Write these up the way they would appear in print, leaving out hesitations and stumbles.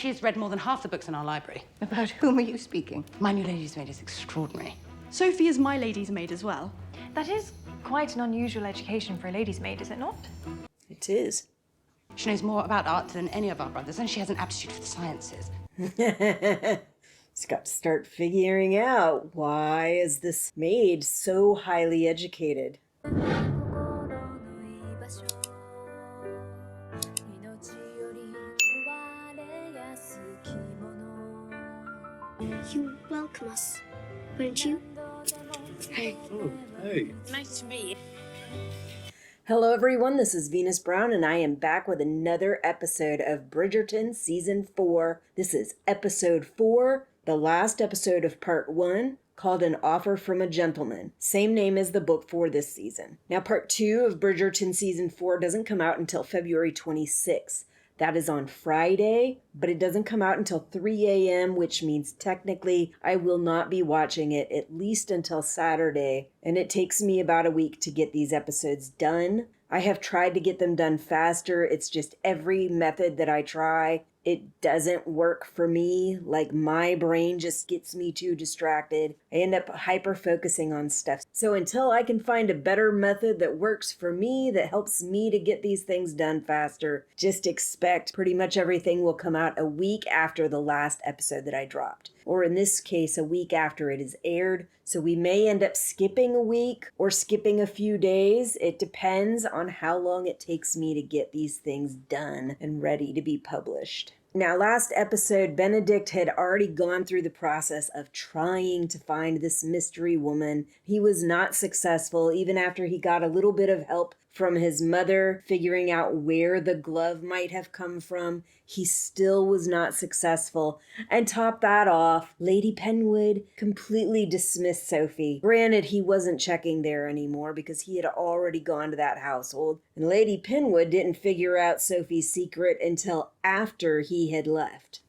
she's read more than half the books in our library. About whom are you speaking? My new lady's maid is extraordinary. Sophie is my lady's maid as well. That is quite an unusual education for a lady's maid, is it not? It is. She knows more about art than any of our brothers, and she has an aptitude for the sciences. It's got to start figuring out, why is this maid so highly educated? You welcome us, wouldn't you? Hey. Oh, hey. Nice to meet you. Hello everyone, this is Venus Brown and I am back with another episode of Bridgerton Season 4. This is Episode 4, the last episode of Part 1, called An Offer from a Gentleman. Same name as the book for this season. Now Part 2 of Bridgerton Season 4 doesn't come out until February 26th. That is on Friday, but it doesn't come out until 3 a.m., which means technically I will not be watching it at least until Saturday, and it takes me about a week to get these episodes done. I have tried to get them done faster. It's just every method that I try, it doesn't work for me. Like, my brain just gets me too distracted. I end up hyper-focusing on stuff. So until I can find a better method that works for me, that helps me to get these things done faster, just expect pretty much everything will come out a week after the last episode that I dropped. Or in this case, a week after it is aired. So we may end up skipping a week or skipping a few days. It depends on how long it takes me to get these things done and ready to be published. Now, last episode, Benedict had already gone through the process of trying to find this mystery woman. He was not successful, even after he got a little bit of help from his mother figuring out where the glove might have come from. He still was not successful. And top that off, Lady Penwood completely dismissed Sophie. Granted, he wasn't checking there anymore because he had already gone to that household. And Lady Penwood didn't figure out Sophie's secret until after he had left.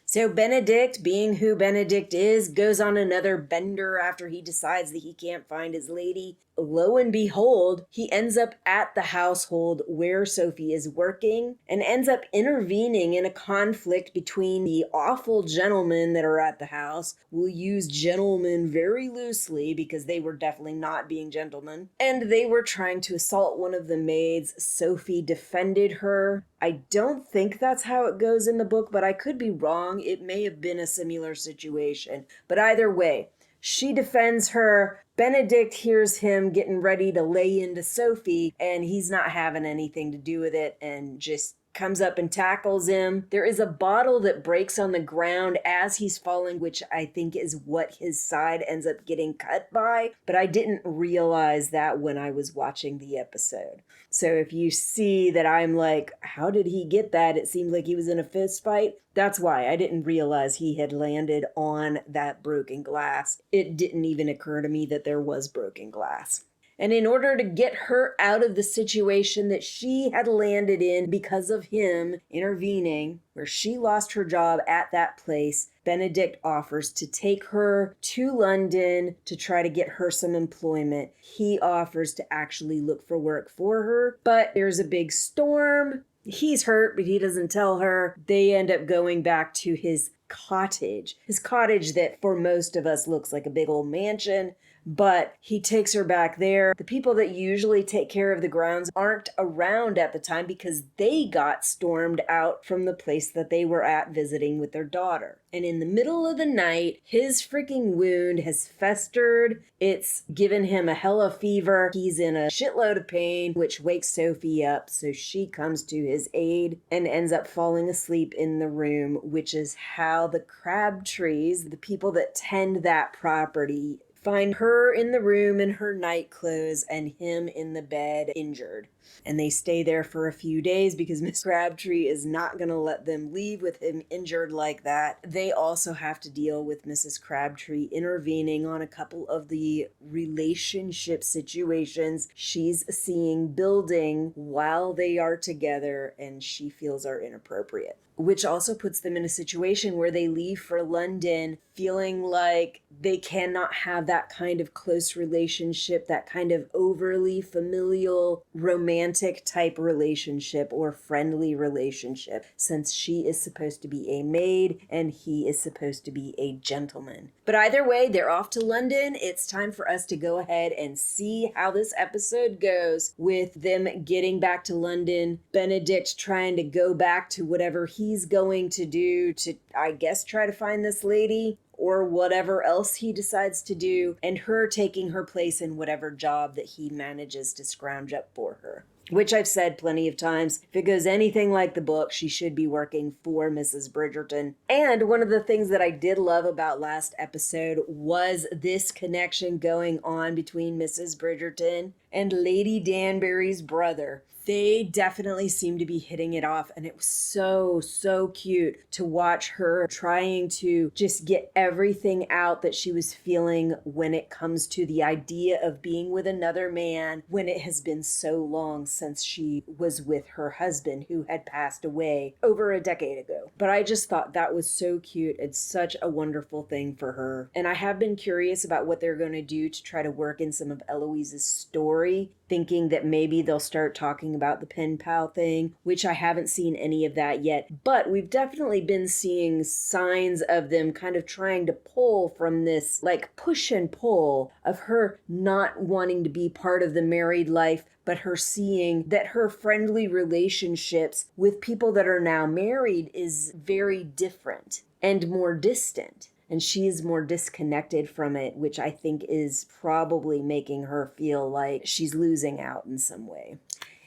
So Benedict, being who Benedict is, goes on another bender after he decides that he can't find his lady. Lo and behold, he ends up at the household where Sophie is working and ends up intervening in a conflict between the awful gentlemen that are at the house. We'll use gentlemen very loosely because they were definitely not being gentlemen. And they were trying to assault one of the maids. Sophie defended her. I don't think that's how it goes in the book, but I could be wrong. It may have been a similar situation. But either way, she defends her. Benedict hears him getting ready to lay into Sophie, and he's not having anything to do with it and just comes up and tackles him. There is a bottle that breaks on the ground as he's falling, which I think is what his side ends up getting cut by, but I didn't realize that when I was watching the episode. So if you see that I'm like, how did he get that? It seemed like he was in a fist fight. That's why I didn't realize he had landed on that broken glass. It didn't even occur to me that there was broken glass. And in order to get her out of the situation that she had landed in because of him intervening, where she lost her job at that place, Benedict offers to take her to London to try to get her some employment. He offers to actually look for work for her, but there's a big storm. He's hurt, but he doesn't tell her. They end up going back to his cottage that for most of us looks like a big old mansion. But he takes her back there. The people that usually take care of the grounds aren't around at the time because they got stormed out from the place that they were at visiting with their daughter. And in the middle of the night, his freaking wound has festered. It's given him a hella fever. He's in a shitload of pain, which wakes Sophie up. So she comes to his aid and ends up falling asleep in the room, which is how the Crabtrees, the people that tend that property, find her in the room in her night clothes and him in the bed injured. And they stay there for a few days because Miss Crabtree is not going to let them leave with him injured like that. They also have to deal with Mrs. Crabtree intervening on a couple of the relationship situations she's seeing building while they are together and she feels are inappropriate. which also puts them in a situation where they leave for London feeling like they cannot have that kind of close relationship, that kind of overly familial, romantic type relationship or friendly relationship, since she is supposed to be a maid and he is supposed to be a gentleman. But either way, they're off to London. It's time for us to go ahead and see how this episode goes with them getting back to London, Benedict trying to go back to whatever he's going to do to, I guess, try to find this lady, or whatever else he decides to do, and her taking her place in whatever job that he manages to scrounge up for her. Which I've said plenty of times, if it goes anything like the book, she should be working for Mrs. Bridgerton. And one of the things that I did love about last episode was this connection going on between Mrs. Bridgerton and Lady Danbury's brother. They definitely seem to be hitting it off, and it was so cute to watch her trying to just get everything out that she was feeling when it comes to the idea of being with another man when it has been so long since she was with her husband, who had passed away over a decade ago. But I just thought that was so cute. It's such a wonderful thing for her. And I have been curious about what they're going to do to try to work in some of Eloise's story, thinking that maybe they'll start talking about the pen pal thing, which I haven't seen any of that yet. But we've definitely been seeing signs of them kind of trying to pull from this, like, push and pull of her not wanting to be part of the married life, but her seeing that her friendly relationships with people that are now married is very different and more distant. And she is more disconnected from it, which I think is probably making her feel like she's losing out in some way.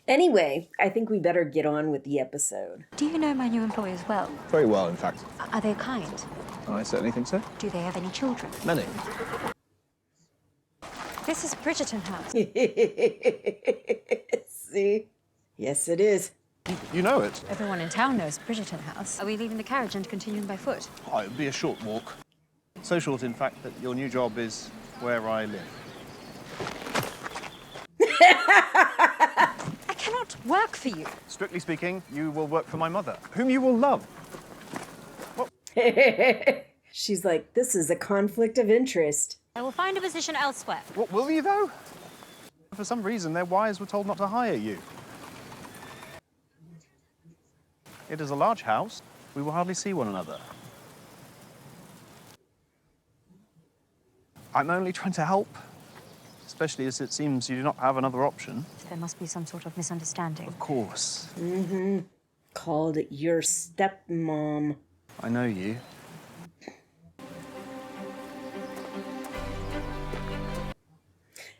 Anyway, I think we better get on with the episode. Do you know my new employers well? Very well, in fact. Are they kind? I certainly think so. Do they have any children? Many. This is Bridgerton House. See? Yes, it is. You know it. Everyone in town knows Bridgerton House. Are we leaving the carriage and continuing by foot? Oh, it would be a short walk. So short, in fact, that your new job is where I live. I cannot work for you. Strictly speaking, you will work for my mother, whom you will love. She's like, this is a conflict of interest. I will find a position elsewhere. What, will you, though? For some reason, their wives were told not to hire you. It is a large house. We will hardly see one another. I'm only trying to help, especially as it seems you do not have another option. There must be some sort of misunderstanding. Of course. Called your stepmom. I know you.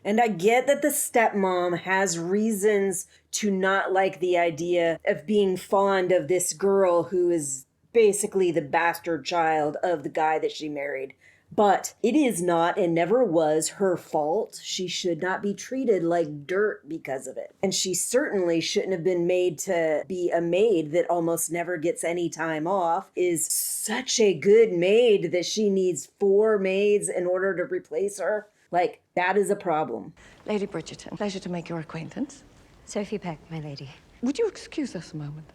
And I get that the stepmom has reasons to not like the idea of being fond of this girl who is basically the bastard child of the guy that she married. But it is not and never was her fault. She should not be treated like dirt because of it. And she certainly shouldn't have been made to be a maid that almost never gets any time off, is such a good maid that she needs 4 maids in order to replace her. Like, that is a problem. Lady Bridgerton, pleasure to make your acquaintance. Sophie Peck, my lady. Would you excuse us a moment?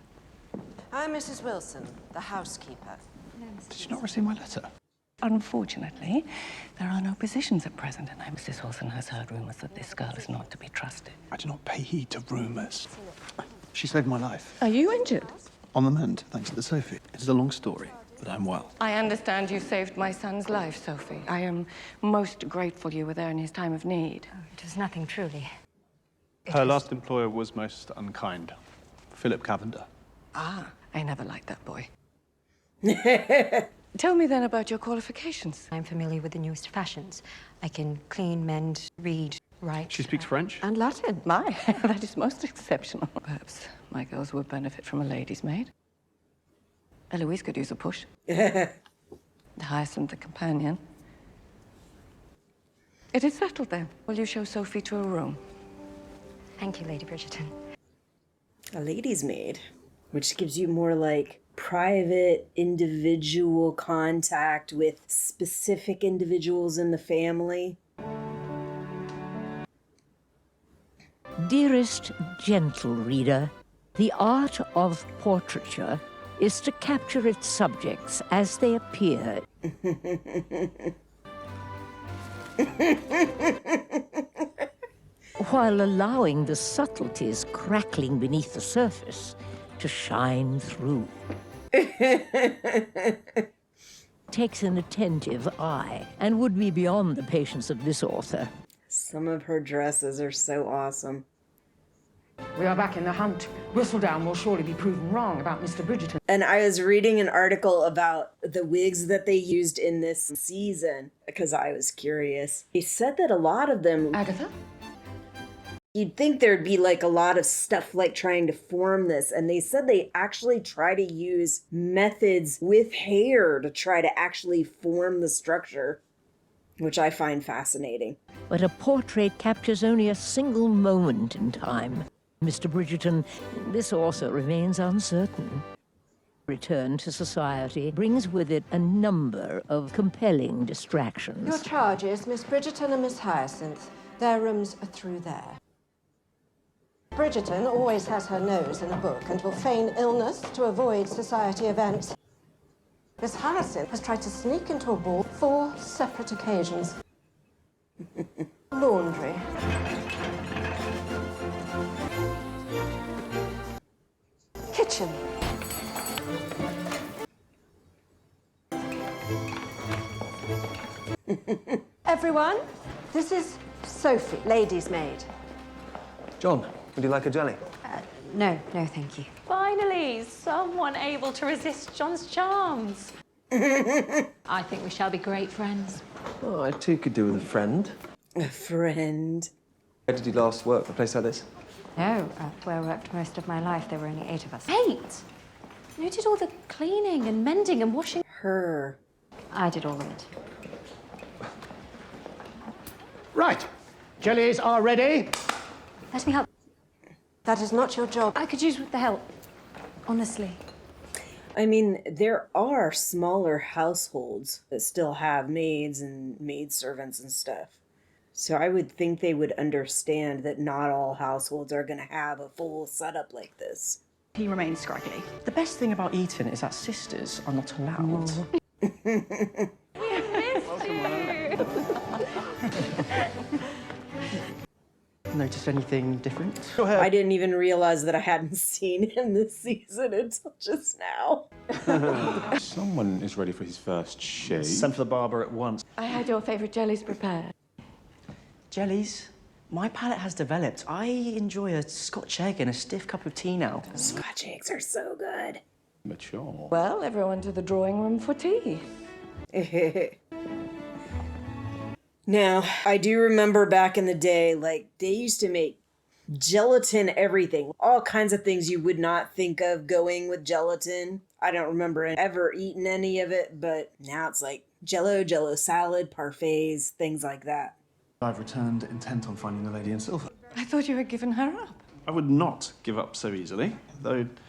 I'm Mrs. Wilson, the housekeeper. Did you not receive my letter? Unfortunately, there are no positions at present, and Mrs. Wilson has heard rumors that this girl is not to be trusted. I do not pay heed to rumors. She saved my life. Are you injured? On the mend, thanks to the Sophie. It is a long story, but I'm well. I understand you saved my son's life, Sophie. I am most grateful you were there in his time of need. Oh, it was nothing, truly. Her last employer was most unkind. Philip Cavender. Ah, I never liked that boy. Tell me then about your qualifications. I'm familiar with the newest fashions. I can clean, mend, read, write. She speaks French? And Latin. My, that is most exceptional. Perhaps my girls would benefit from a lady's maid. Eloise could use a push. Hyacinth the companion. It is settled then. Will you show Sophie to her room? Thank you, Lady Bridgerton. A lady's maid, which gives you more like private, individual contact with specific individuals in the family. Dearest gentle reader, the art of portraiture is to capture its subjects as they appear. While allowing the subtleties crackling beneath the surface to shine through. Takes an attentive eye and would be beyond the patience of this author. Some of her dresses are so awesome. We are back in the hunt. Whistledown will surely be proven wrong about Mr. Bridgerton. And I was reading an article about the wigs that they used in this season because I was curious. They said that a lot of them... Agatha? You'd think there'd be like a lot of stuff like trying to form this. And they said they actually try to use methods with hair to try to actually form the structure, which I find fascinating. But a portrait captures only a single moment in time. Mr. Bridgerton, this also remains uncertain. Return to society brings with it a number of compelling distractions. Your charges, Miss Bridgerton and Miss Hyacinth. Their rooms are through there. Bridgerton always has her nose in a book and will feign illness to avoid society events. Miss Hyacinth has tried to sneak into a ball 4 separate occasions. Laundry. Kitchen. Everyone, this is Sophie, lady's maid. John, would you like a jelly? No, thank you. Finally, someone able to resist John's charms. I think we shall be great friends. Oh, I too could do with a friend. A friend. Where did you last work? A place like this? No, where I worked most of my life, there were only 8 of us. 8? Who did all the cleaning and mending and washing? Her. I did all of it. Right. Jellies are ready. Let me help. That is not your job. I could use the help, honestly. I mean, there are smaller households that still have maids and maidservants and stuff. So I would think they would understand that not all households are going to have a full setup like this. He remains scraggly. The best thing about Eton is that sisters are not allowed. Notice anything different? I didn't even realize that I hadn't seen him this season until just now. Someone is ready for his first shave. Send for the barber at once. I had your favourite jellies prepared. Jellies? My palate has developed. I enjoy a Scotch egg and a stiff cup of tea now. Scotch eggs are so good. Mature. Well, everyone to the drawing room for tea. Now, I do remember back in the day, like, they used to make gelatin everything. All kinds of things you would not think of going with gelatin. I don't remember ever eating any of it, but now it's like Jello salad, parfaits, things like that. I've returned intent on finding the lady in silver. I thought you had given her up. I would not give up so easily, though it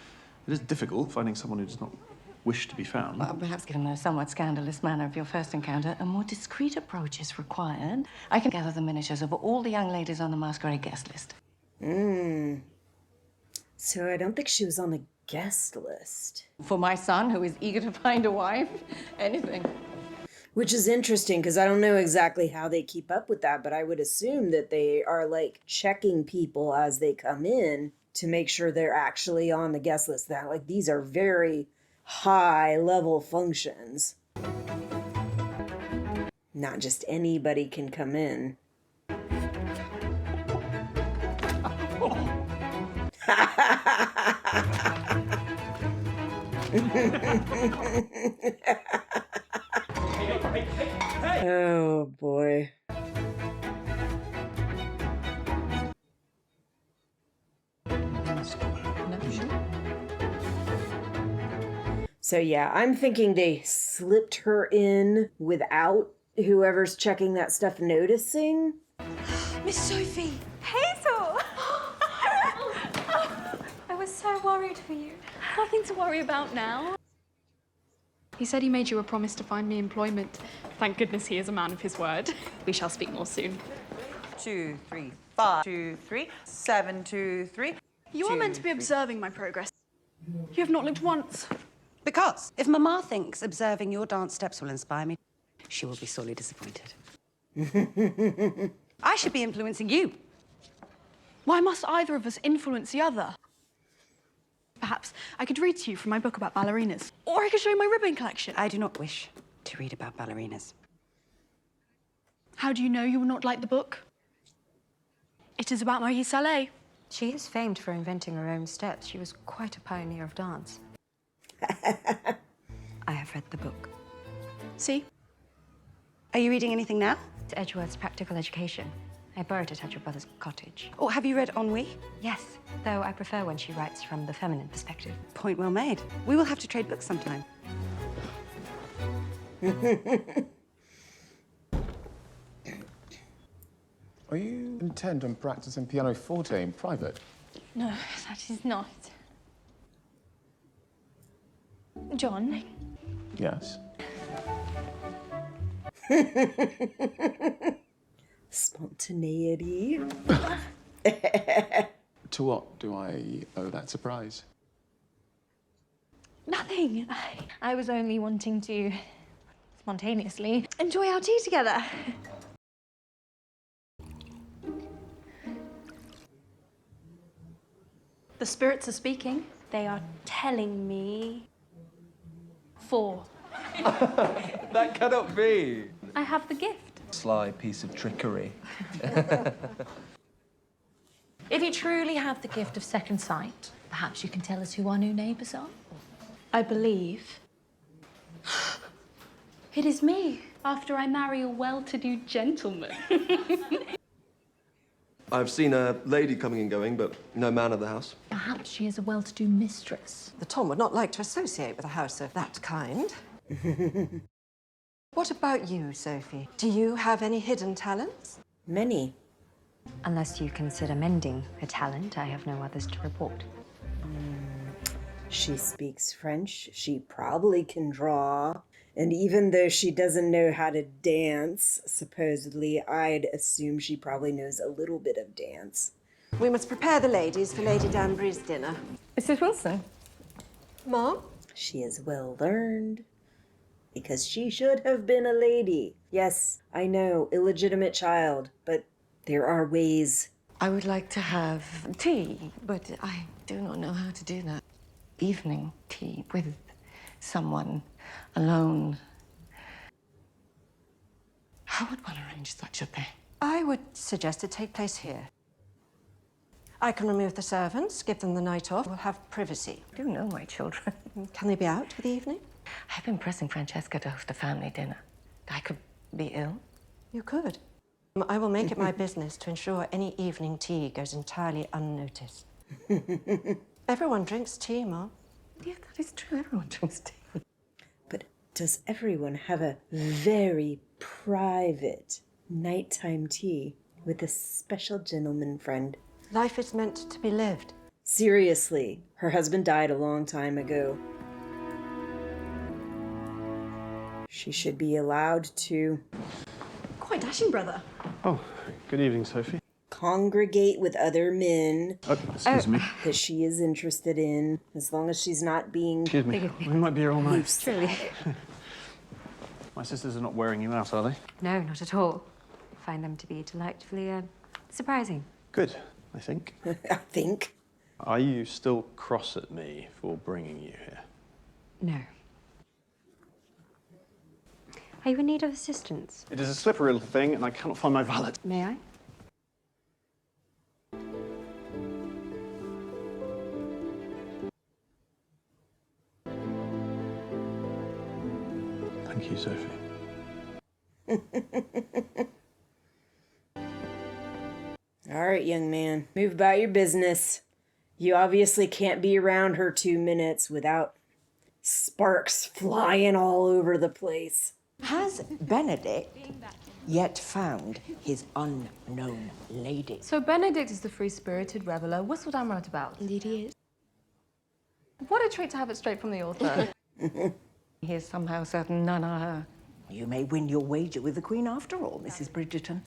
is difficult finding someone who does not wish to be found. Well, perhaps given the somewhat scandalous manner of your first encounter, a more discreet approach is required. I can gather the miniatures of all the young ladies on the masquerade guest list. So I don't think she was on the guest list. For my son, who is eager to find a wife, anything. Which is interesting, because I don't know exactly how they keep up with that, but I would assume that they are, like, checking people as they come in to make sure they're actually on the guest list. That, like, these are very high-level functions. Not just anybody can come in. Oh, boy. So yeah, I'm thinking they slipped her in without whoever's checking that stuff noticing. Miss Sophie! Hazel! I was so worried for you. Nothing to worry about now. He said he made you a promise to find me employment. Thank goodness he is a man of his word. We shall speak more soon. 2, 3, 5, 2, 3, 7, 2, 3. You are meant to be observing my progress. You have not looked once. Because if Mama thinks observing your dance steps will inspire me, she will be sorely disappointed. I should be influencing you. Why must either of us influence the other? Perhaps I could read to you from my book about ballerinas. Or I could show you my ribbon collection. I do not wish to read about ballerinas. How do you know you will not like the book? It is about Marie Salé. She is famed for inventing her own steps. She was quite a pioneer of dance. I have read the book. See? Are you reading anything now? It's Edgeworth's Practical Education. I borrowed it at your brother's cottage. Or have you read Ennui? Yes, though I prefer when she writes from the feminine perspective. Point well made. We will have to trade books sometime. Are you intent on practicing pianoforte in private? No, that is not. John? Yes. Spontaneity. To what do I owe that surprise? Nothing. I was only wanting to spontaneously enjoy our tea together. The spirits are speaking. They are telling me 4. That cannot be. I have the gift. Sly piece of trickery. If you truly have the gift of second sight, perhaps you can tell us who our new neighbours are? I believe it is me, after I marry a well-to-do gentleman. I've seen a lady coming and going, but no man of the house. Perhaps she is a well-to-do mistress. The Tom would not like to associate with a house of that kind. What about you, Sophie? Do you have any hidden talents? Many. Unless you consider mending a talent, I have no others to report. She speaks French. She probably can draw. And even though she doesn't know how to dance, supposedly, I'd assume she probably knows a little bit of dance. We must prepare the ladies for Lady Danbury's dinner. Mrs. Wilson? Mom? She is well learned. Because she should have been a lady. Yes, I know, illegitimate child, but there are ways. I would like to have tea, but I do not know how to do that. Evening tea with someone alone. How would one arrange such a thing? I would suggest it take place here. I can remove the servants, give them the night off. We'll have privacy. I do know my children. Can they be out for the evening? I've been pressing Francesca to host a family dinner. I could be ill. You could. I will make it my business to ensure any evening tea goes entirely unnoticed. Everyone drinks tea, Mom. Yeah, that is true. Everyone drinks tea. But does everyone have a very private nighttime tea with a special gentleman friend? Life is meant to be lived. Seriously, her husband died a long time ago. She should be allowed to Quite dashing, brother. Oh, good evening, Sophie. congregate with other men Excuse me. that she is interested in, as long as she's not being... Excuse me. We might be here all night. Truly. My sisters are not wearing you out, are they? No, not at all. I find them to be delightfully surprising. Good, I think. I think. Are you still cross at me for bringing you here? No. Are you in need of assistance? It is a slippery little thing, and I cannot find my valet. May I? Thank you, Sophie. All right, young man, move about your business. You obviously can't be around her 2 minutes without sparks flying all over the place. Has Benedict yet found his unknown lady? So Benedict is the free-spirited reveller. What's what I'm right about? Indeed he is. What a treat to have it straight from the author. He is somehow certain none are her. You may win your wager with the Queen after all, Mrs. Bridgerton.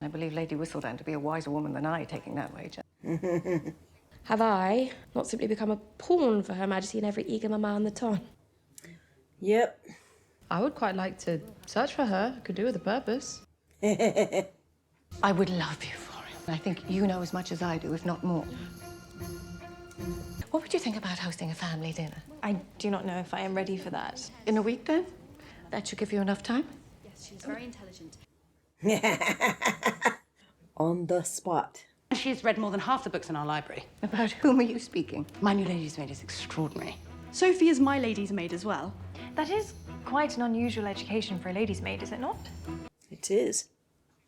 I believe Lady Whistledown to be a wiser woman than I, taking that wager. Have I not simply become a pawn for Her Majesty and every eager mama on the ton? Yep. I would quite like to search for her. Could do with a purpose. I would love you for it. I think you know as much as I do, if not more. What would you think about hosting a family dinner? I do not know if I am ready for that. In a week, then? That should give you enough time? Yes, she's very intelligent. On the spot. She's read more than half the books in our library. About whom are you speaking? My new lady's maid is extraordinary. Sophie is my lady's maid as well. That is quite an unusual education for a lady's maid, is it not? It is.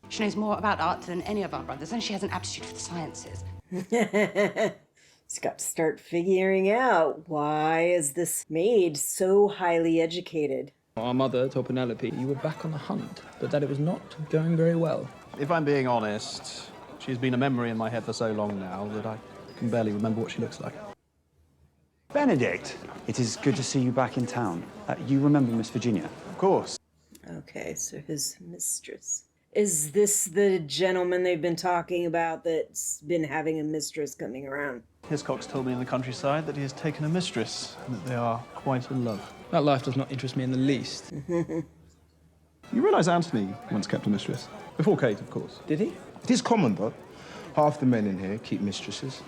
She knows more about art than any of our brothers, and she has an aptitude for the sciences. He's got to start figuring out, why is this maid so highly educated? Our mother told Penelope you were back on the hunt, but that it was not going very well. If I'm being honest, she's been a memory in my head for so long now that I can barely remember what she looks like. Benedict, it is good to see you back in town. You remember Miss Virginia? Of course. Okay, so his mistress. Is this the gentleman they've been talking about that's been having a mistress coming around? Hiscox told me in the countryside that he has taken a mistress and that they are quite in love. That life does not interest me in the least. You realise Anthony once kept a mistress? Before Kate, of course. Did he? It is common, though. Half the men in here keep mistresses.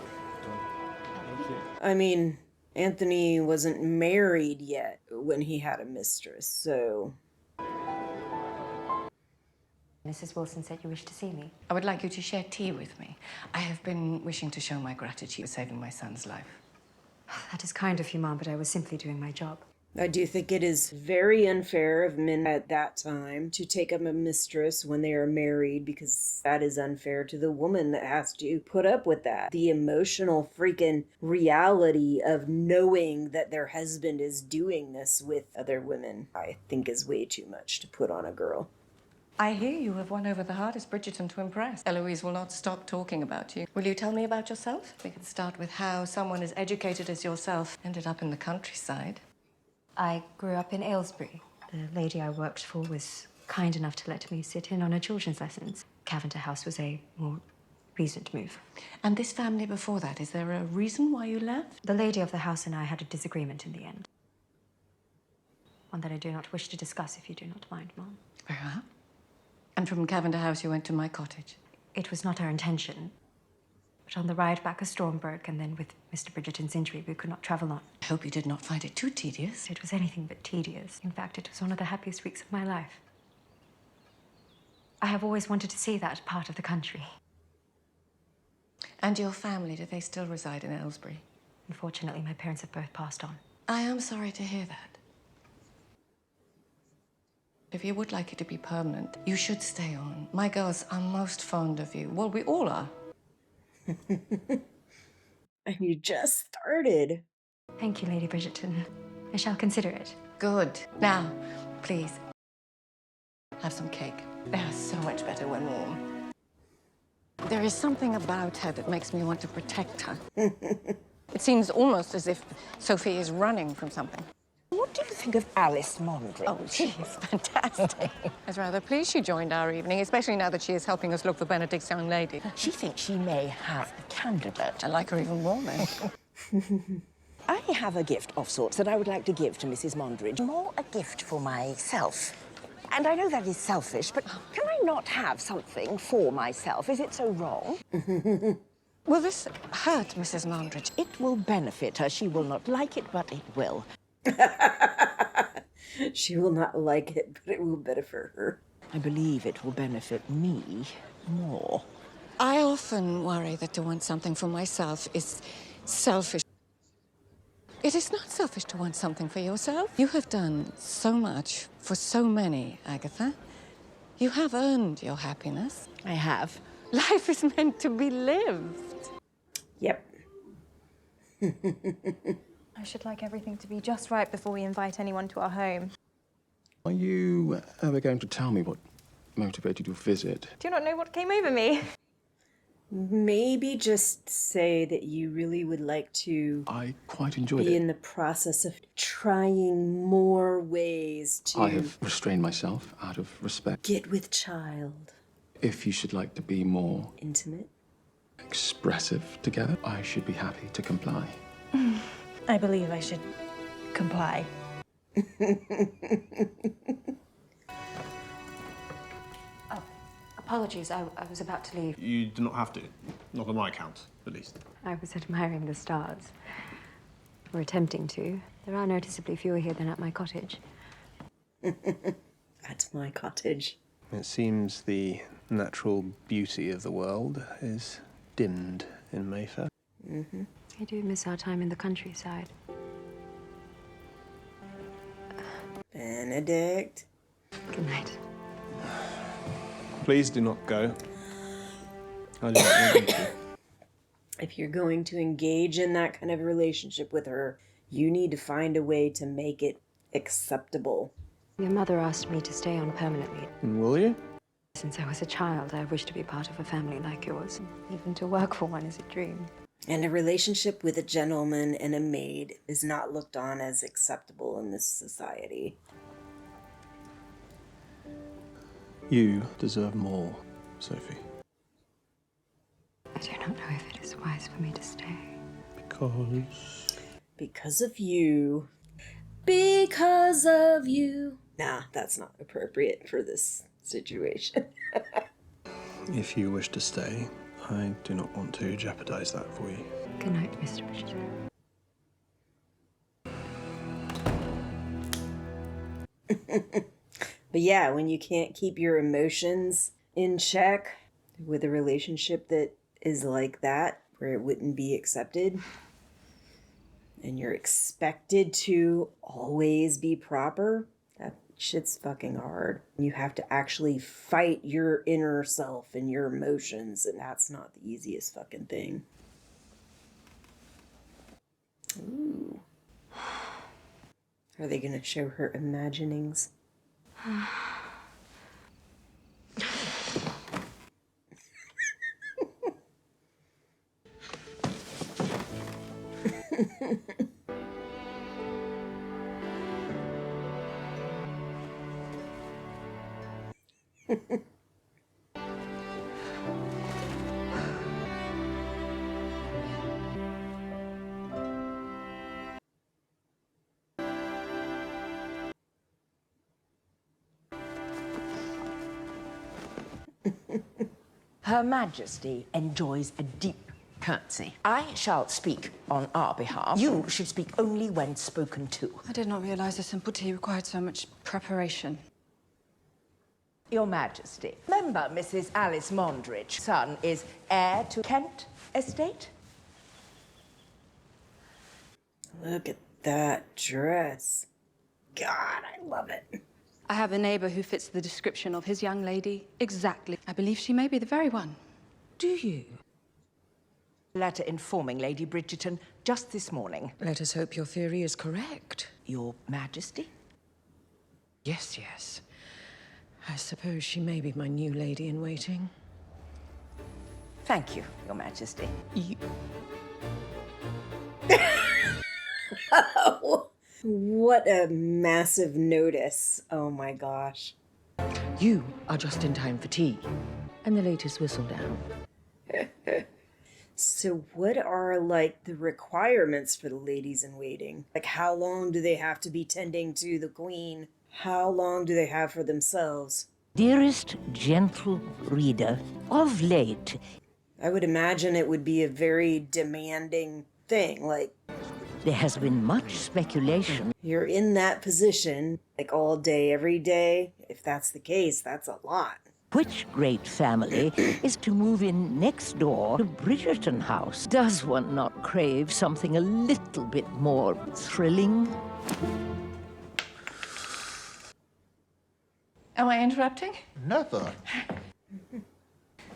I mean, Anthony wasn't married yet when he had a mistress, so... Mrs. Wilson said you wished to see me. I would like you to share tea with me. I have been wishing to show my gratitude for saving my son's life. That is kind of you, Mom, but I was simply doing my job. I do think it is very unfair of men at that time to take up a mistress when they are married, because that is unfair to the woman that has to put up with that. The emotional freaking reality of knowing that their husband is doing this with other women, I think is way too much to put on a girl. I hear you have won over the hardest Bridgerton to impress. Eloise will not stop talking about you. Will you tell me about yourself? We can start with how someone as educated as yourself ended up in the countryside. I grew up in Aylesbury. The lady I worked for was kind enough to let me sit in on her children's lessons. Cavender House was a more recent move. And this family before that, is there a reason why you left? The lady of the house and I had a disagreement in the end. One that I do not wish to discuss, if you do not mind, Mom. Very well. And from Cavender House, you went to my cottage. It was not our intention. But on the ride back, a storm broke, and then with Mr. Bridgerton's injury, we could not travel on. I hope you did not find it too tedious. It was anything but tedious. In fact, it was one of the happiest weeks of my life. I have always wanted to see that part of the country. And your family, do they still reside in Aylesbury? Unfortunately, my parents have both passed on. I am sorry to hear that. If you would like it to be permanent, you should stay on. My girls are most fond of you. Well, we all are. And you just started. Thank you, Lady Bridgerton. I shall consider it. Good. Now, please, have some cake. They are so much better when warm. There is something about her that makes me want to protect her. It seems almost as if Sophie is running from something. What do you think of Alice Mondrian? Oh, she is fantastic. I was rather pleased she joined our evening, especially now that she is helping us look for Benedict's young lady. She thinks she may have a candidate. I like her even more then. I have a gift of sorts that I would like to give to Mrs. Mondridge. More a gift for myself. And I know that is selfish, but can I not have something for myself? Is it so wrong? Will this hurt Mrs. Mondridge? It will benefit her. She will not like it, but it will. She will not like it, but it will benefit her. I believe it will benefit me more. I often worry that to want something for myself is selfish. It is not selfish to want something for yourself. You have done so much for so many, Agatha. You have earned your happiness. I have. Life is meant to be lived. Yep. I should like everything to be just right before we invite anyone to our home. Are you ever going to tell me what motivated your visit? Do you not know what came over me? Maybe just say that you really would like to I quite enjoyed be it. in the process of trying more ways to I have restrained myself out of respect. get with child. If you should like to be more intimate. expressive together. I should be happy to comply. I believe I should comply. Apologies, I was about to leave. You do not have to. Not on my account, at least. I was admiring the stars. Or attempting to. There are noticeably fewer here than at my cottage. At my cottage. It seems the natural beauty of the world is dimmed in Mayfair. Mm-hmm. I do miss our time in the countryside. Benedict. Good night. Please do not go. I do not want you to. If you're going to engage in that kind of relationship with her, you need to find a way to make it acceptable. Your mother asked me to stay on permanently. And will you? Since I was a child, I wished to be part of a family like yours. Even to work for one is a dream. And a relationship with a gentleman and a maid is not looked on as acceptable in this society. You deserve more, Sophie. I do not know if it is wise for me to stay. Because of you. Because of you. Nah, that's not appropriate for this situation. If you wish to stay, I do not want to jeopardize that for you. Good night, Mr. Bridgerton. But yeah, when you can't keep your emotions in check with a relationship that is like that, where it wouldn't be accepted, and you're expected to always be proper, that shit's fucking hard. You have to actually fight your inner self and your emotions, and that's not the easiest fucking thing. Ooh. Are they gonna show her imaginings? Her Majesty enjoys a deep curtsy. I shall speak on our behalf. You should speak only when spoken to. I did not realize the simple tea required so much preparation. Your Majesty, remember Mrs. Alice Mondridge. Son is heir to Kent Estate. Look at that dress. God, I love it. I have a neighbour who fits the description of his young lady exactly. I believe she may be the very one. Do you? Letter informing Lady Bridgerton just this morning. Let us hope your theory is correct. Your Majesty? Yes, yes. I suppose she may be my new lady in waiting. Thank you, Your Majesty. What a massive notice. Oh my gosh. You are just in time for tea. And the latest whistle down. So what are, like, the requirements for the ladies in waiting? Like, how long do they have to be tending to the queen? How long do they have for themselves? Dearest gentle reader, of late... I would imagine it would be a very demanding thing, like... There has been much speculation. You're in that position, like, all day, every day. If that's the case, that's a lot. Which great family is to move in next door to Bridgerton House? Does one not crave something a little bit more thrilling? Am I interrupting? Never.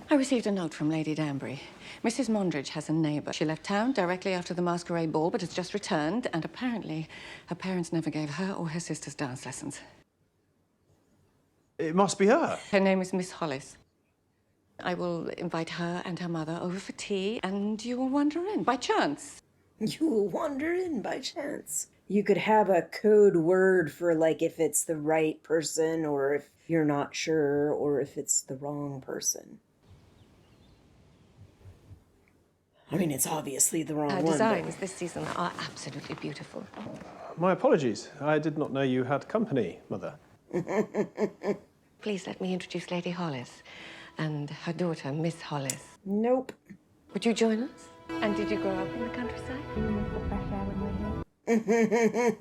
I received a note from Lady Danbury. Mrs. Mondridge has a neighbour. She left town directly after the masquerade ball, but has just returned, and apparently her parents never gave her or her sisters dance lessons. It must be her. Her name is Miss Hollis. I will invite her and her mother over for tea, and you will wander in by chance. You will wander in by chance. You could have a code word for, like, if it's the right person, or if you're not sure, or if it's the wrong person. I mean, it's obviously the wrong Our one. designs this season are absolutely beautiful. My apologies. I did not know you had company, Mother. Please let me introduce Lady Hollis and her daughter, Miss Hollis. Nope. Would you join us? And did you grow up in the countryside? Do you miss the fresh air when we're here?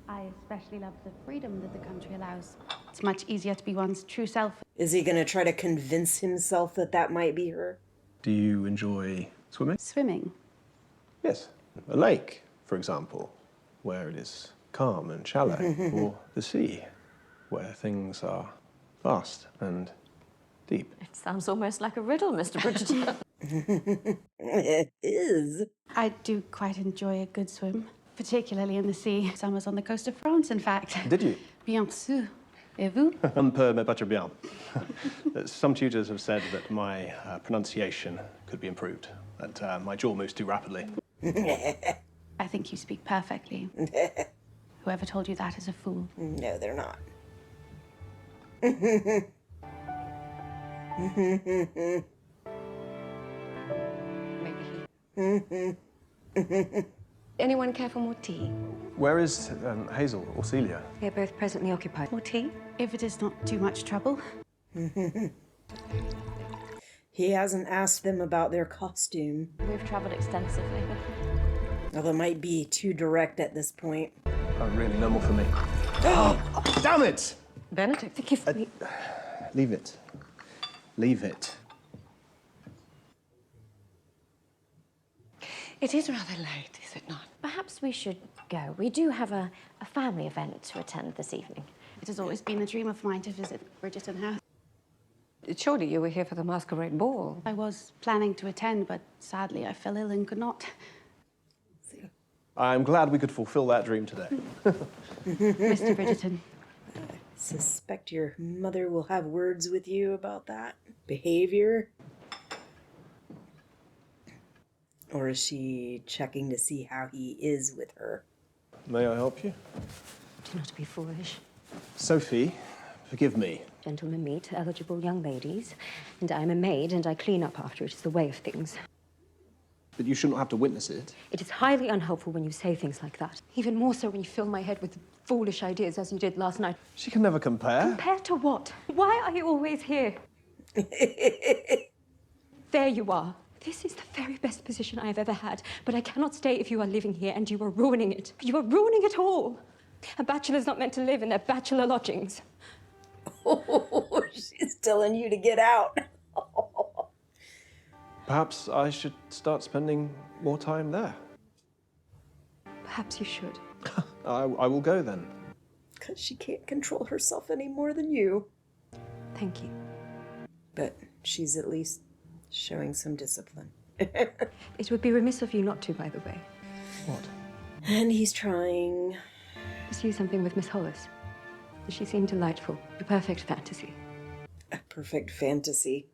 I especially love the freedom that the country allows. It's much easier to be one's true self. Is he gonna try to convince himself that that might be her? Do you enjoy swimming? Swimming? Yes. A lake, for example, where it is calm and shallow, or the sea, where things are vast and deep. It sounds almost like a riddle, Mr. Bridgerton. It is. I do quite enjoy a good swim, particularly in the sea. Summers on the coast of France, in fact. Did you? Bien sûr. Et vous? Un peu, mais pas très bien. Some tutors have said that my pronunciation could be improved, that my jaw moves too rapidly. I think you speak perfectly. Whoever told you that is a fool. No, they're not. Anyone care for more tea? Where is Hazel or Celia? They're both presently occupied. More tea? If it is not too much trouble. He hasn't asked them about their costume. We've travelled extensively. Although it might be too direct at this point. Oh, really, no more for me. Oh, damn it! Benedict, forgive me. Leave it. Leave it. It is rather late, is it not? Perhaps we should go. We do have a family event to attend this evening. It has always been a dream of mine to visit Bridgerton House. Surely you were here for the masquerade ball. I was planning to attend, but sadly I fell ill and could not. I'm glad we could fulfill that dream today. Mr. Bridgerton. I suspect your mother will have words with you about that behavior. Or is she checking to see how he is with her? May I help you? Do not be foolish. Sophie, forgive me. Gentlemen meet eligible young ladies, and I'm a maid, and I clean up after. It is the way of things. But you shouldn't have to witness it. It is highly unhelpful when you say things like that. Even more so when you fill my head with foolish ideas, as you did last night. She can never compare. Compare to what? Why are you always here? There you are. This is the very best position I have ever had, but I cannot stay if you are living here, and you are ruining it. You are ruining it all. A bachelor's not meant to live in their bachelor lodgings. Oh, she's telling you to get out. Perhaps I should start spending more time there. Perhaps you should. I will go then. Because she can't control herself any more than you. Thank you. But she's at least showing some discipline. It would be remiss of you not to, by the way. What? And he's trying. Pursue something with Miss Hollis. She seemed delightful. A perfect fantasy. A perfect fantasy.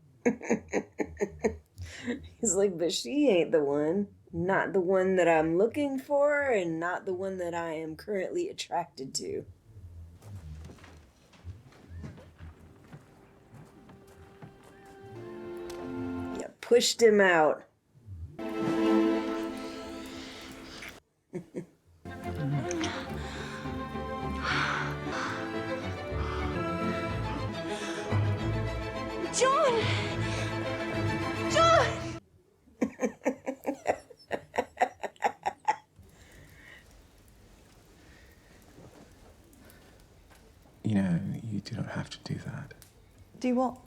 He's like, but she ain't the one. Not the one that I'm looking for, and not the one that I am currently attracted to. You pushed him out. John! John! You know, you do not have to do that. Do what?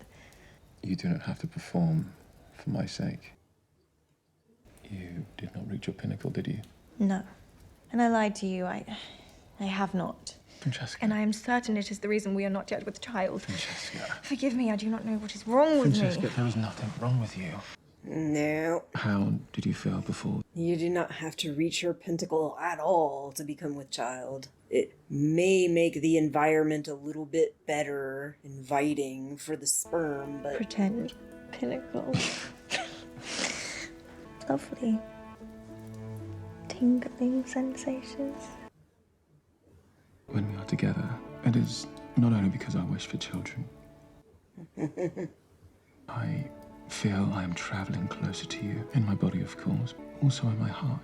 You do not have to perform for my sake. You did not reach your pinnacle, did you? No. And I lied to you. I have not. Francesca. And I am certain it is the reason we are not yet with child. Francesca. Forgive me, I do not know what is wrong with Francesca, me. there is nothing wrong with you. No. How did you feel before? You do not have to reach your pinnacle at all to become with child. It may make the environment a little bit better, inviting for the sperm, but... Pretend pinnacle. Lovely. Tingling sensations. When we are together, it is not only because I wish for children. I feel I am traveling closer to you, in my body, of course, also in my heart.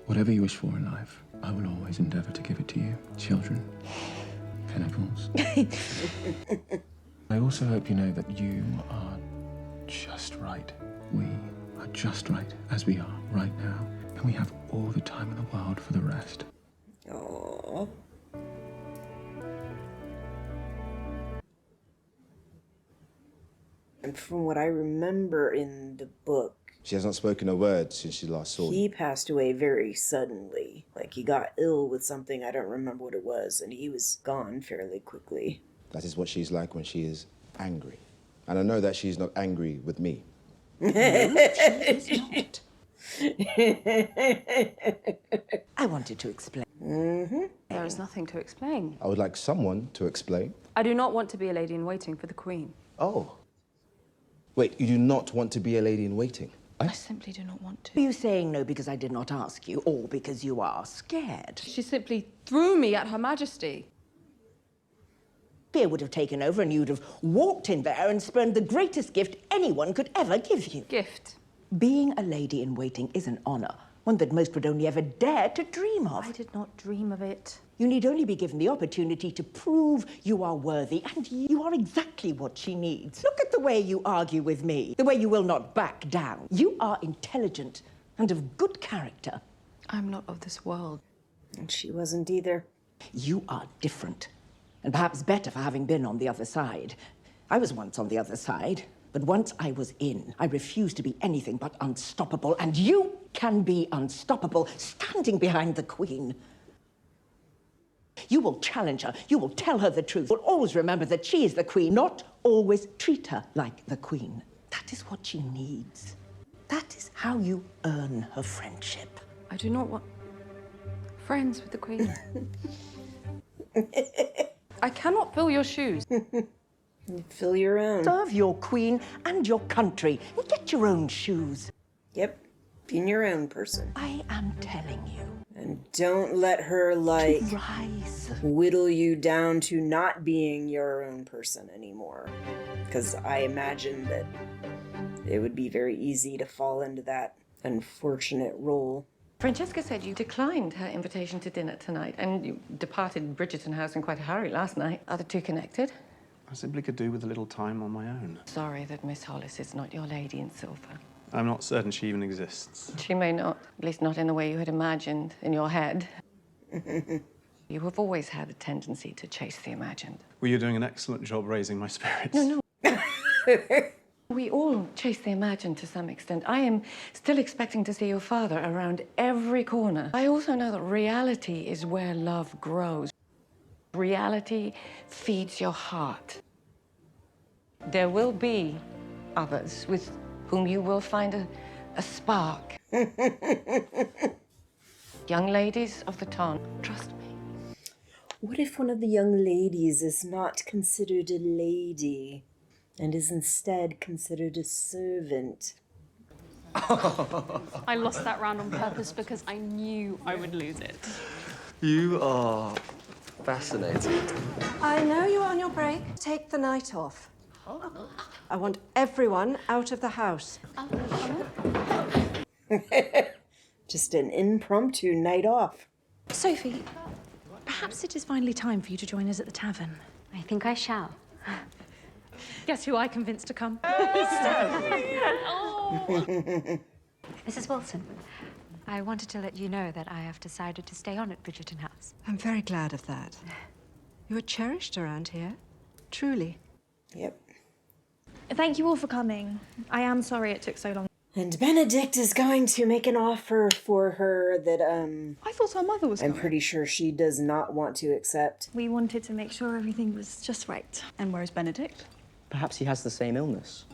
Whatever you wish for in life, I will always endeavor to give it to you. Children, pinnacles. I also hope you know that you are just right. We are just right as we are right now. And we have all the time in the world for the rest. Aww. And from what I remember in the book, She has not spoken a word since she last saw you. he passed away very suddenly. Like, he got ill with something, I don't remember what it was, and he was gone fairly quickly. That is what she's like when she is angry. And I know that she's not angry with me. No, she is not. I wanted to explain. There is nothing to explain. I would like someone to explain. I do not want to be a lady in waiting for the Queen. Oh. Wait, you do not want to be a lady in waiting? I simply do not want to. Are you saying no because I did not ask you, or because you are scared? She simply threw me at Her Majesty. Fear would have taken over and you'd have walked in there and spurned the greatest gift anyone could ever give you. Gift? Being a lady in waiting is an honor, one that most would only ever dare to dream of. I did not dream of it. You need only be given the opportunity to prove you are worthy, and you are exactly what she needs. Look at the way you argue with me, the way you will not back down. You are intelligent and of good character. I'm not of this world. And she wasn't either. You are different, and perhaps better for having been on the other side. I was once on the other side, but once I was in, I refused to be anything but unstoppable, and you can be unstoppable, standing behind the Queen. You will challenge her, you will tell her the truth, but always remember that she is the Queen, not always treat her like the Queen. That is what she needs. That is how you earn her friendship. I do not want friends with the Queen. I cannot fill your shoes. Fill your own. Serve your Queen and your country, and get your own shoes. Yep, being your own person. I am telling you. And don't let her, like, whittle you down to not being your own person anymore. Because I imagine that it would be very easy to fall into that unfortunate role. Francesca said you declined her invitation to dinner tonight, and you departed Bridgerton House in quite a hurry last night. Are the two connected? I simply could do with a little time on my own. Sorry that Miss Hollis is not your lady in silver. I'm not certain she even exists. She may not, at least not in the way you had imagined in your head. You have always had a tendency to chase the imagined. Well, you're doing an excellent job raising my spirits. No. We all chase the imagined to some extent. I am still expecting to see your father around every corner. I also know that reality is where love grows. Reality feeds your heart. There will be others with whom you will find a spark. Young ladies of the Ton, trust me. What if one of the young ladies is not considered a lady and is instead considered a servant? I lost that round on purpose because I knew I would lose it. You are fascinating. I know you're on your break. Take the night off. I want everyone out of the house. Just an impromptu night off. Sophie, perhaps it is finally time for you to join us at the tavern. I think I shall. Guess who I convinced to come? Mrs. Wilson, I wanted to let you know that I have decided to stay on at Bridgerton House. I'm very glad of that. You're cherished around here, truly. Yep. Thank you all for coming. I am sorry it took so long. And Benedict is going to make an offer for her that, I thought our mother was I'm coming. pretty sure she does not want to accept. We wanted to make sure everything was just right. And where is Benedict? Perhaps he has the same illness.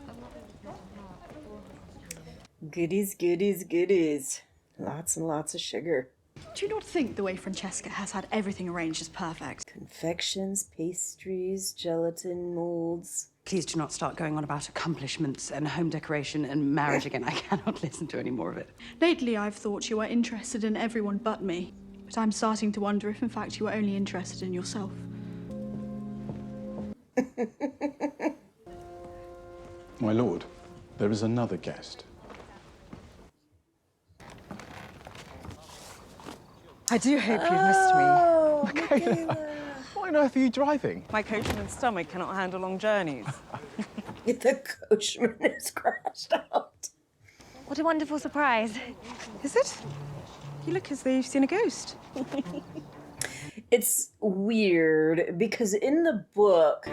Goodies, goodies, goodies. Lots and lots of sugar. Do you not think the way Francesca has had everything arranged is perfect? Confections, pastries, gelatin molds. Please do not start going on about accomplishments and home decoration and marriage again. I cannot listen to any more of it. Lately, I've thought you were interested in everyone but me. But I'm starting to wonder if, in fact, you were only interested in yourself. My lord, there is another guest. I do hope you've missed me. Oh, Michaela. Why on earth are you driving? My coachman's stomach cannot handle long journeys. The coachman is crashed out. What a wonderful surprise. Is it? You look as though you've seen a ghost. It's weird because in the book,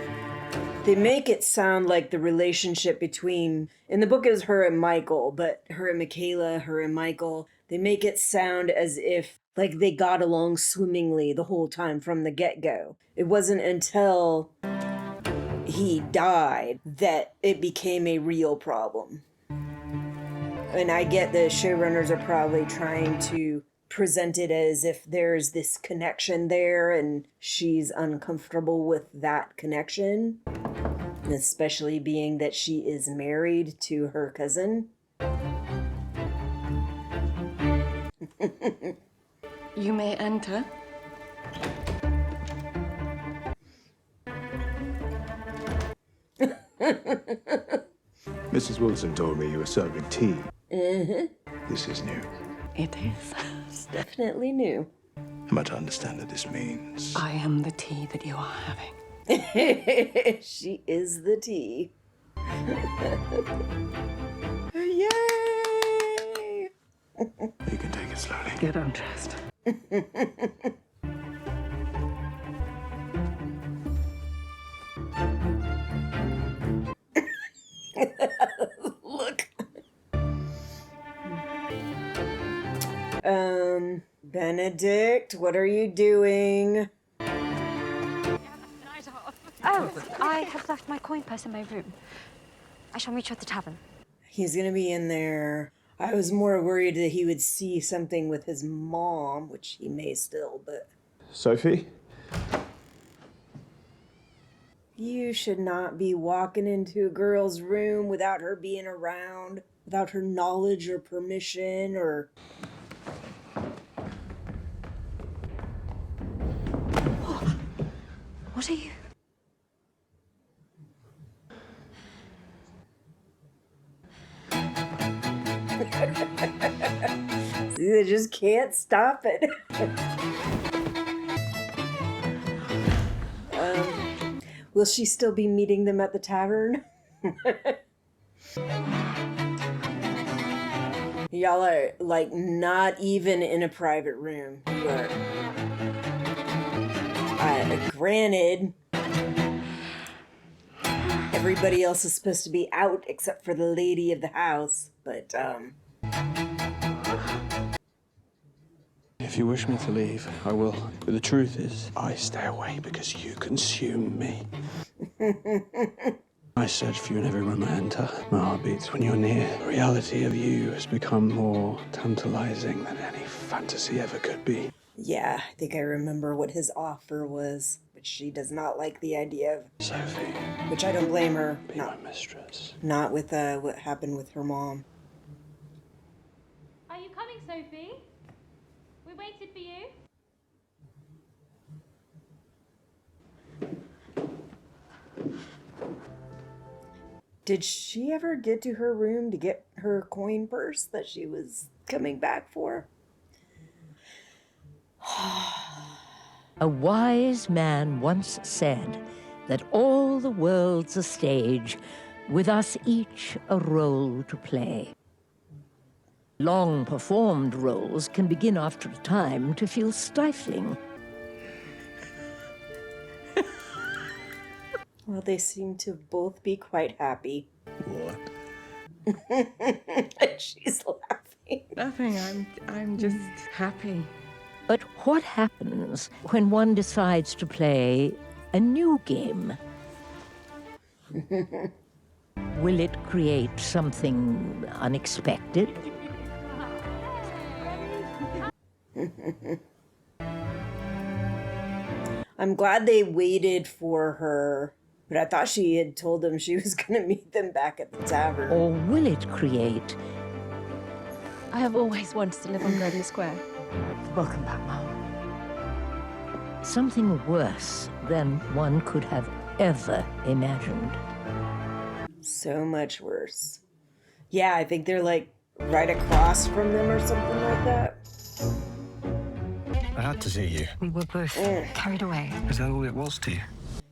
they make it sound like the relationship between, in the book it was her and Michael, but her and Michaela, her and Michael, they make it sound as if like they got along swimmingly the whole time from the get-go. It wasn't until he died that it became a real problem. And I get the showrunners are probably trying to present it as if there's this connection there and she's uncomfortable with that connection, especially being that she is married to her cousin. You may enter. Mrs. Wilson told me you were serving tea. Mm-hmm. This is new. It is. It's definitely new. Am I to understand that this means? I am the tea that you are having. She is the tea. Yay! You can take it slowly. Get undressed. Look. Benedict, what are you doing? Oh, I have left my coin purse in my room. I shall meet you at the tavern. He's gonna be in there. I was more worried that he would see something with his mom, which he may still, but... Sophie? You should not be walking into a girl's room without her being around, without her knowledge or permission or... What are you? They just can't stop it. Will she still be meeting them at the tavern? Y'all are, like, not even in a private room. You are... granted, everybody else is supposed to be out except for the lady of the house, but, If you wish me to leave, I will. But the truth is, I stay away because you consume me. I search for you in every room I enter. My heart beats when you're near. The reality of you has become more tantalizing than any fantasy ever could be. yeah, I think I remember what his offer was, but she does not like the idea of... Sophie. Which I don't blame her. Be my mistress. Not with, what happened with her mom. Are you coming, Sophie? We waited for you. Did she ever get to her room to get her coin purse that she was coming back for? A wise man once said that all the world's a stage, with us each a role to play. Long performed roles can begin after a time to feel stifling. Well, they seem to both be quite happy. What? She's laughing. Nothing. I'm just happy. But what happens when one decides to play a new game? Will it create something unexpected? I'm glad they waited for her, but I thought she had told them she was going to meet them back at the tavern. Or will it create I have always wanted to live on Grosvenor Square. welcome back, Mom, something worse than one could have ever imagined. So much worse. Yeah, I think they're like right across from them or something like that. I had to see you. We were both carried away. Is that all it was to you?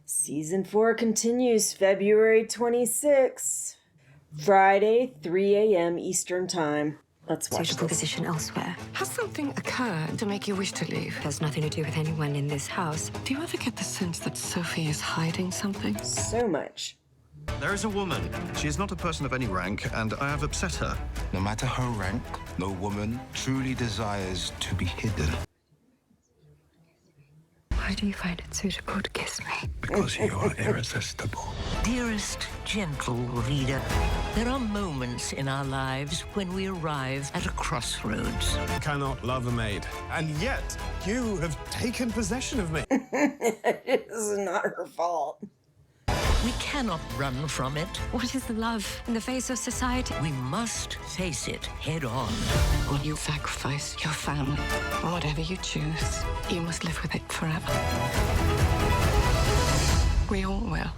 Season 4 continues February 26th. Friday, 3 a.m. Eastern Time. Let's watch Suitable this. position elsewhere. Has something occurred to make you wish to leave? Has nothing to do with anyone in this house. Do you ever get the sense that Sophie is hiding something? So much. There is a woman. She is not a person of any rank, and I have upset her. No matter her rank, no woman truly desires to be hidden. Why do you find it so difficult to kiss me? Because you are irresistible. Dearest, gentle reader, there are moments in our lives when we arrive at a crossroads. I cannot love a maid. And yet, you have taken possession of me. This is not her fault. We cannot run from it. What is love in the face of society? We must face it head on. Will you sacrifice your family? Whatever you choose, you must live with it forever. We all will.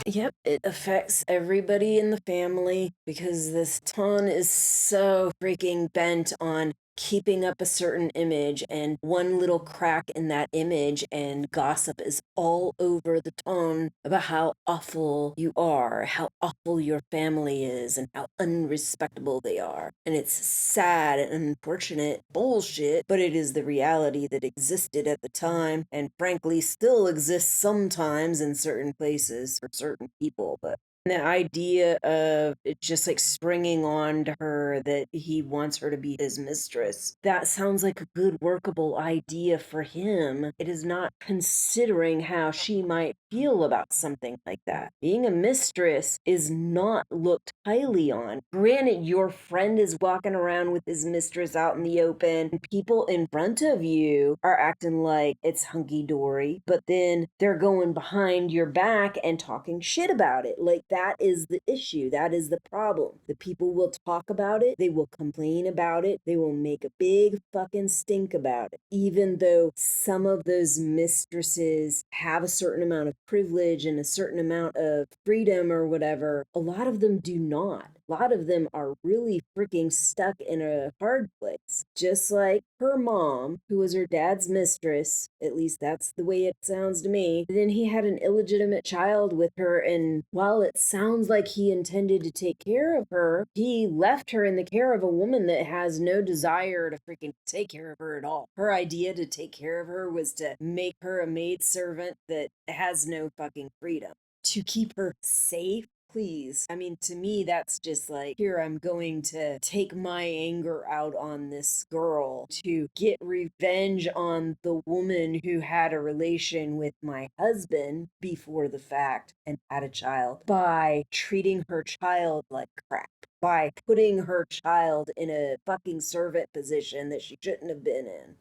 Yep, it affects everybody in the family because this ton is so freaking bent on keeping up a certain image, and one little crack in that image and gossip is all over the tone about how awful you are, how awful your family is, and how unrespectable they are. And it's sad and unfortunate bullshit, but it is the reality that existed at the time and frankly still exists sometimes in certain places for certain people. But the idea of it just like springing on to her that he wants her to be his mistress, that sounds like a good workable idea for him. It is not considering how she might feel about something like that. Being a mistress is not looked highly on. Granted, your friend is walking around with his mistress out in the open, and people in front of you are acting like it's hunky-dory, but then they're going behind your back and talking shit about it. Like, that is the issue. That is the problem. The people will talk about it. They will complain about it. They will make a big fucking stink about it. Even though some of those mistresses have a certain amount of privilege and a certain amount of freedom or whatever, a lot of them do not. A lot of them are really freaking stuck in a hard place. Just like her mom, who was her dad's mistress, at least that's the way it sounds to me. Then he had an illegitimate child with her, and while it sounds like he intended to take care of her, he left her in the care of a woman that has no desire to freaking take care of her at all. Her idea to take care of her was to make her a maidservant that has no fucking freedom. To keep her safe. Please. I mean, to me, that's just like, here, I'm going to take my anger out on this girl to get revenge on the woman who had a relation with my husband before the fact and had a child by treating her child like crap. By putting her child in a fucking servant position that she shouldn't have been in.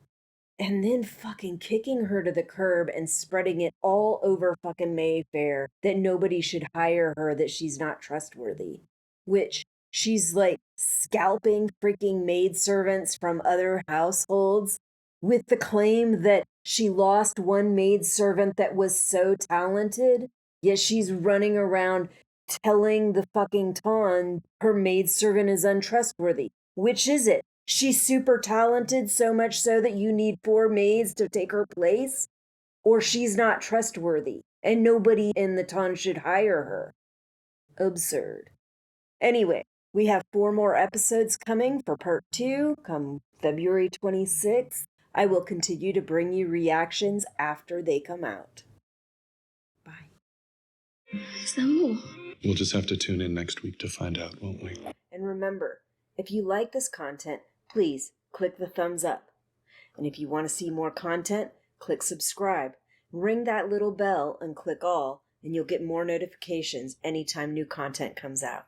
And then fucking kicking her to the curb and spreading it all over fucking Mayfair that nobody should hire her, that she's not trustworthy. Which she's like scalping freaking maidservants from other households with the claim that she lost one maidservant that was so talented, yet she's running around telling the fucking ton her maidservant is untrustworthy. Which is it? She's super talented, so much so that you need 4 maids to take her place? Or she's not trustworthy, and nobody in the town should hire her? Absurd. Anyway, we have 4 more episodes coming for part 2, come February 26th. I will continue to bring you reactions after they come out. Bye. Is there more? We'll just have to tune in next week to find out, won't we? And remember, if you like this content, please click the thumbs up. And if you want to see more content, click subscribe. Ring that little bell and click all, and you'll get more notifications anytime new content comes out.